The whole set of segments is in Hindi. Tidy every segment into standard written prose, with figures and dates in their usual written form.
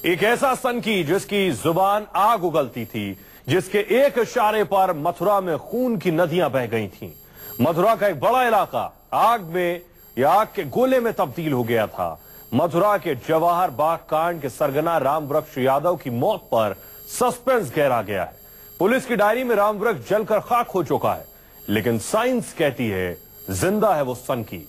एक ऐसा सनकी जिसकी जुबान आग उगलती थी, जिसके एक इशारे पर मथुरा में खून की नदियां बह गई थीं। मथुरा का एक बड़ा इलाका आग में या आग के गोले में तब्दील हो गया था। मथुरा के जवाहर बाग कांड के सरगना रामवृक्ष यादव की मौत पर सस्पेंस गहरा गया है। पुलिस की डायरी में रामवृक्ष जलकर खाक हो चुका है, लेकिन साइंस कहती है जिंदा है वो सनकी।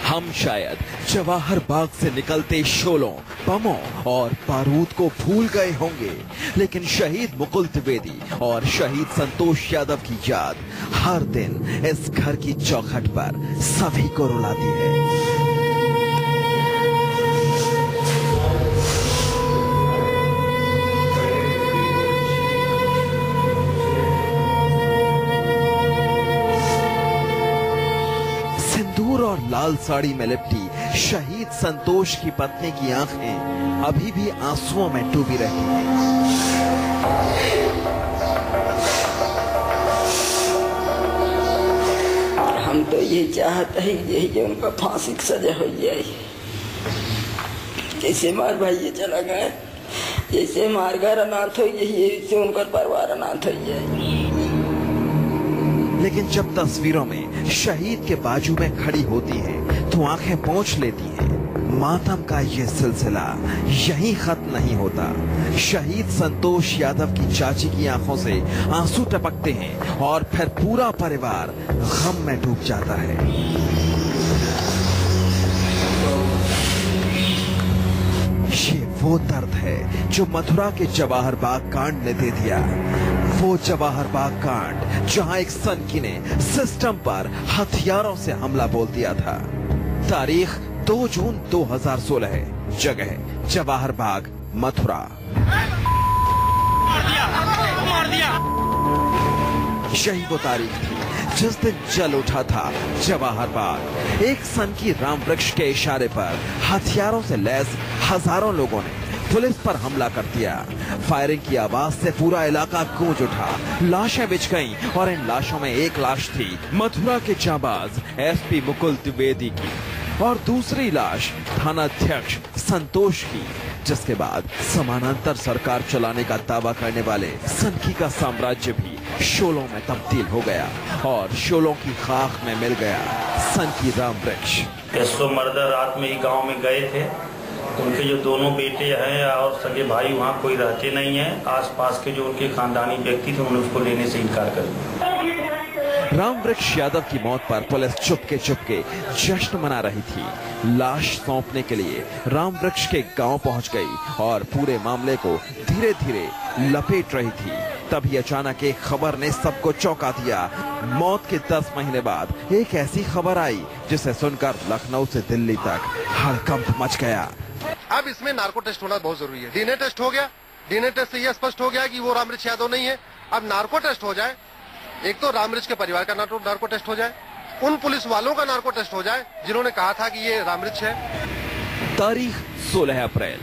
हम शायद जवाहर बाग से निकलते शोलों, बमों और बारूद को भूल गए होंगे, लेकिन शहीद मुकुल द्विवेदी और शहीद संतोष यादव की याद हर दिन इस घर की चौखट पर सभी को रुलाती है। सिंदूर और लाल साड़ी में लिपटी शहीद संतोष की पत्नी की आंखें अभी भी आंसुओं में डूबी रहती हैं। हम तो ये चाहते हैं यही कि उनका फांसी की सजा हो जाए। जैसे हमारे भाई ये चला गए, जैसे हमारे घर अनाथ हो जैसे उनका परिवार अनाथ हो जाए। लेकिन जब तस्वीरों में शहीद के बाजू में खड़ी होती हैं, तो आंखें पोंछ लेती हैं। मातम का ये सिलसिला यहीं खत्म नहीं होता। शहीद संतोष यादव की चाची की आंखों से आंसू टपकते हैं और फिर पूरा परिवार गम में डूब जाता है। ये वो दर्द है जो मथुरा के जवाहर बाग कांड ने दे दिया। वो जवाहर बाग कांड जहां एक सनकी ने सिस्टम पर हथियारों से हमला बोल दिया था। तारीख 2 जून 2016 है। जगह जवाहर बाग, मथुरा। यही वो तारीख थी जिस दिन जल उठा था जवाहर बाग। एक सनकी रामवृक्ष के इशारे पर हथियारों से लैस हजारों लोगों ने पुलिस पर हमला कर दिया। फायरिंग की आवाज से पूरा इलाका गूंज उठा। लाशें बिछ गईं और इन लाशों में एक लाश थी मथुरा के जाबाज एसपी मुकुल द्विवेदी की और दूसरी लाश थानाध्यक्ष संतोष की। जिसके बाद समानांतर सरकार चलाने का दावा करने वाले सनकी का साम्राज्य भी शोलों में तब्दील हो गया और शोलों की खाक में मिल गया सनकी रामवृक्ष। एसओ मर्डर रात में ही गांव में गए थे। उनके जो दोनों बेटे हैं और सगे भाई वहाँ कोई रहते नहीं है। आसपास के जो उनके खानदानी व्यक्ति थे उन्होंने उसको लेने से इनकार कर दिया। रामवृक्ष यादव की मौत पर पुलिस चुपके चुपके जश्न मना रही थी। लाश सौंपने के लिए रामवृक्ष के गांव पहुंच गई और पूरे मामले को धीरे धीरे लपेट रही थी। तभी अचानक एक खबर ने सबको चौंका दिया। मौत के 10 महीने बाद एक ऐसी खबर आई जिसे सुनकर लखनऊ से दिल्ली तक हड़कंप मच गया। अब इसमें नार्को टेस्ट होना बहुत जरूरी है। डीएनए टेस्ट हो गया। डीएनए टेस्ट से यह स्पष्ट हो गया कि वो रामवृक्ष यादव नहीं है। अब नार्को टेस्ट हो जाए। एक तो रामवृक्ष के परिवार का नार्को टेस्ट हो जाए, उन पुलिस वालों का नार्को टेस्ट हो जाए जिन्होंने कहा था कि ये रामवृक्ष है। तारीख 16 अप्रैल।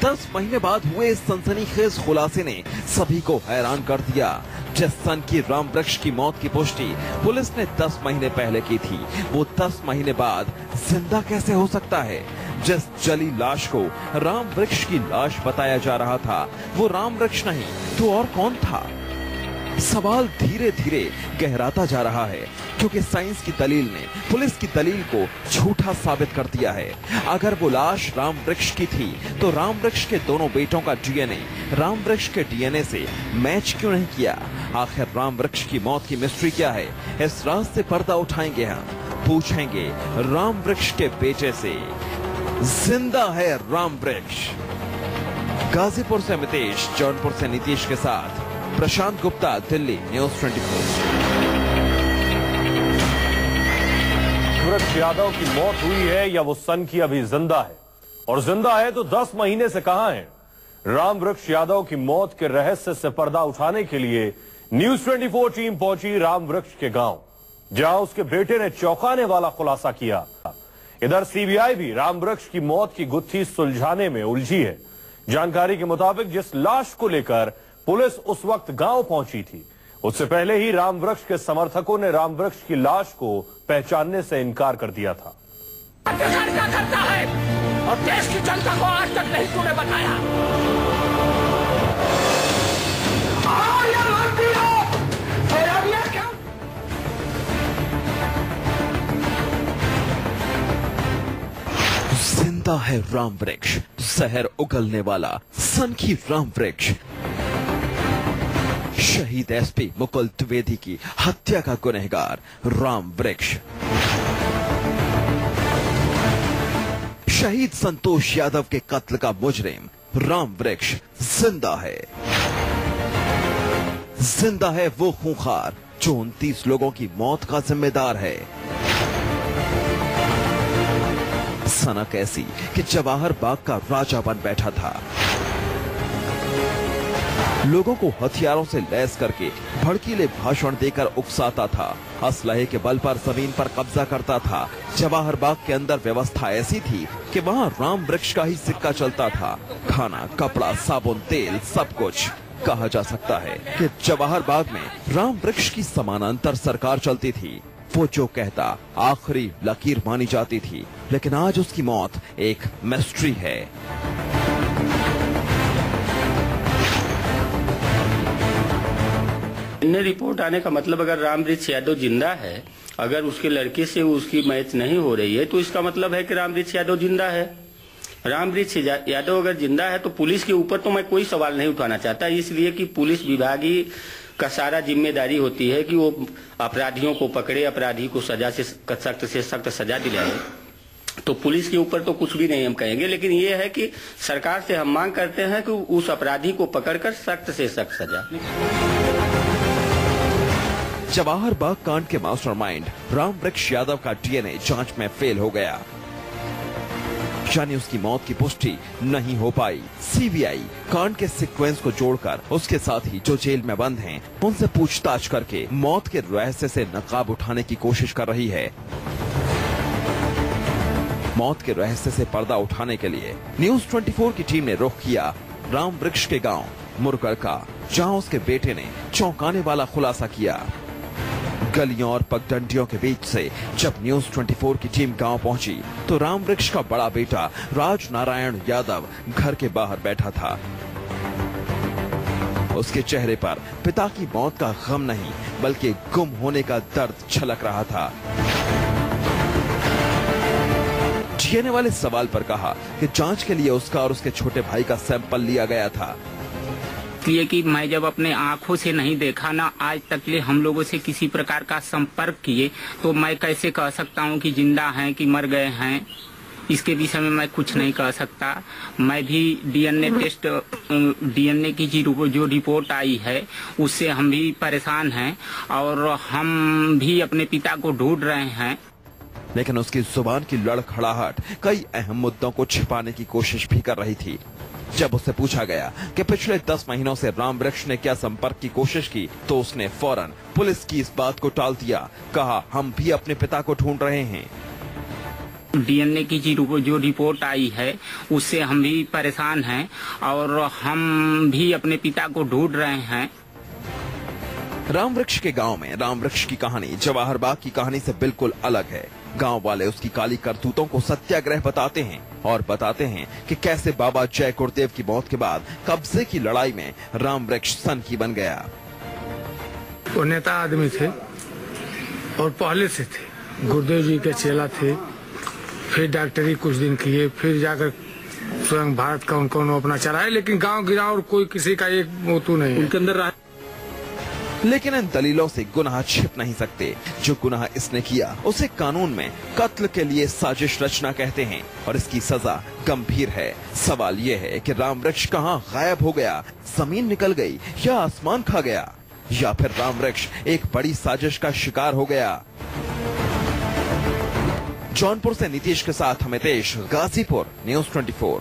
10 महीने बाद हुए इस सनसनीखेज खुलासे ने सभी को हैरान कर दिया। जिस सनकी रामवृक्ष की मौत की पुष्टि पुलिस ने 10 महीने पहले की थी, वो 10 महीने बाद जिंदा कैसे हो सकता है? जिस जली लाश को रामवृक्ष की लाश बताया जा रहा था, वो रामवृक्ष नहीं तो और कौन था? सवाल धीरे धीरे गहराता जा रहा है, क्योंकि साइंस की दलील ने पुलिस की दलील को झूठा साबित कर दिया है। अगर वो लाश रामवृक्ष की थी, तो रामवृक्ष के दोनों बेटों का डीएनए रामवृक्ष के डीएनए से मैच क्यों नहीं किया? आखिर रामवृक्ष की मौत की मिस्ट्री क्या है? इस राज से पर्दा उठाएंगे हम, पूछेंगे रामवृक्ष के बेटे से। जिंदा है रामवृक्ष। गाजीपुर से मितेश, जौनपुर से नीतीश के साथ प्रशांत गुप्ता, दिल्ली न्यूज़ 24। रामवृक्ष यादव की मौत हुई है या वो सनकी अभी जिंदा है? और जिंदा है तो 10 महीने से कहां है? रामवृक्ष यादव की मौत के रहस्य से पर्दा उठाने के लिए न्यूज़ 24 टीम पहुंची रामवृक्ष के गांव, जहां उसके बेटे ने चौंकाने वाला खुलासा किया। इधर सीबीआई भी रामवृक्ष की मौत की गुत्थी सुलझाने में उलझी है। जानकारी के मुताबिक जिस लाश को लेकर पुलिस उस वक्त गांव पहुंची थी, उससे पहले ही रामवृक्ष के समर्थकों ने रामवृक्ष की लाश को पहचानने से इनकार कर दिया था। क्या करता है और देश की जनता को आज तक नहीं तूने बताया। जिंदा है रामवृक्ष, जहर उगलने वाला सनकी रामवृक्ष। शहीद एसपी मुकुल द्विवेदी की हत्या का गुनहगार रामवृक्ष। शहीद संतोष यादव के कत्ल का मुजरिम रामवृक्ष जिंदा है। जिंदा है वो खूंखार जो 29 लोगों की मौत का जिम्मेदार है। सनक ऐसी कि जवाहर बाग का राजा बन बैठा था। लोगों को हथियारों से लैस करके भड़कीले भाषण देकर उकसाता था। असलहे के बल पर जमीन पर कब्जा करता था। जवाहर बाग के अंदर व्यवस्था ऐसी थी कि वहाँ रामवृक्ष का ही सिक्का चलता था। खाना, कपड़ा, साबुन, तेल, सब कुछ। कहा जा सकता है कि जवाहर बाग में रामवृक्ष की समानांतर सरकार चलती थी। वो जो कहता आखिरी लकीर मानी जाती थी। लेकिन आज उसकी मौत एक मिस्ट्री है। रिपोर्ट आने का मतलब अगर रामवृक्ष यादव जिंदा है, अगर उसके लड़के से उसकी मैच नहीं हो रही है, तो इसका मतलब है कि रामवृक्ष यादव जिंदा है। रामवृक्ष यादव अगर जिंदा है तो पुलिस के ऊपर तो मैं कोई सवाल नहीं उठाना चाहता, इसलिए कि पुलिस विभाग ही का सारा जिम्मेदारी होती है कि वो अपराधियों को पकड़े, अपराधी को सजा से सख्त सजा दिलाए। तो पुलिस के ऊपर तो कुछ भी नहीं हम कहेंगे, लेकिन ये है कि सरकार से हम मांग करते हैं कि उस अपराधी को पकड़कर सख्त से सख्त सजा। जवाहर बाग कांड के मास्टरमाइंड रामवृक्ष यादव का डीएनए जांच में फेल हो गया, यानी उसकी मौत की पुष्टि नहीं हो पाई। सीबीआई कांड के सीक्वेंस को जोड़कर उसके साथ ही जो जेल में बंद हैं, उनसे पूछताछ करके मौत के रहस्य से नकाब उठाने की कोशिश कर रही है। मौत के रहस्य से पर्दा उठाने के लिए न्यूज 24 की टीम ने रुख किया रामवृक्ष के गांव मुरगढ़ का, जहां उसके बेटे ने चौंकाने वाला खुलासा किया। गलियों और पगडंडियों के बीच से जब न्यूज 24 की टीम गांव पहुंची तो रामवृक्ष का बड़ा बेटा राज नारायण यादव घर के बाहर बैठा था। उसके चेहरे पर पिता की मौत का गम नहीं बल्कि गुम होने का दर्द छलक रहा था। डीएनए वाले सवाल पर कहा कि जांच के लिए उसका और उसके छोटे भाई का सैंपल लिया गया था। इसलिए कि मैं जब अपने आंखों से नहीं देखा ना आज तक ले हम लोगों से किसी प्रकार का संपर्क किए, तो मैं कैसे कह सकता हूं कि जिंदा हैं कि मर गए हैं। इसके विषय में मैं कुछ नहीं कह सकता। मैं भी डीएनए की जो रिपोर्ट आई है उससे हम भी परेशान हैं और हम भी अपने पिता को ढूंढ रहे हैं। लेकिन उसकी जुबान की लड़खड़ाहट कई अहम मुद्दों को छिपाने की कोशिश भी कर रही थी। जब उससे पूछा गया कि पिछले 10 महीनों से रामवृक्ष ने क्या संपर्क की कोशिश की, तो उसने फौरन पुलिस की इस बात को टाल दिया। कहा हम भी अपने पिता को ढूंढ रहे हैं। डीएनए की जो रिपोर्ट आई है उससे हम भी परेशान हैं और हम भी अपने पिता को ढूंढ रहे हैं। रामवृक्ष के गांव में रामवृक्ष की कहानी जवाहर बाग की कहानी से बिल्कुल अलग है। गांव वाले उसकी काली करतूतों को सत्याग्रह बताते हैं और बताते हैं कि कैसे बाबा जय गुरुदेव की मौत के बाद कब्जे की लड़ाई में रामवृक्ष सनकी बन गया। वो नेता आदमी थे और पहले से थे, गुरुदेव जी के चेला थे। फिर डॉक्टरी कुछ दिन किए, फिर जाकर स्वयं भारत का उनको अपना चलाया, लेकिन गांव गिराव और कोई किसी का एक मोतू नहीं उनके अंदर रहा। लेकिन इन दलीलों से गुनाह छिप नहीं सकते। जो गुनाह इसने किया उसे कानून में कत्ल के लिए साजिश रचना कहते हैं और इसकी सजा गंभीर है। सवाल ये है कि रामवृक्ष कहां गायब हो गया, जमीन निकल गई या आसमान खा गया, या फिर रामवृक्ष एक बड़ी साजिश का शिकार हो गया। जौनपुर से नीतीश के साथ हितेश, गाजीपुर, न्यूज 24।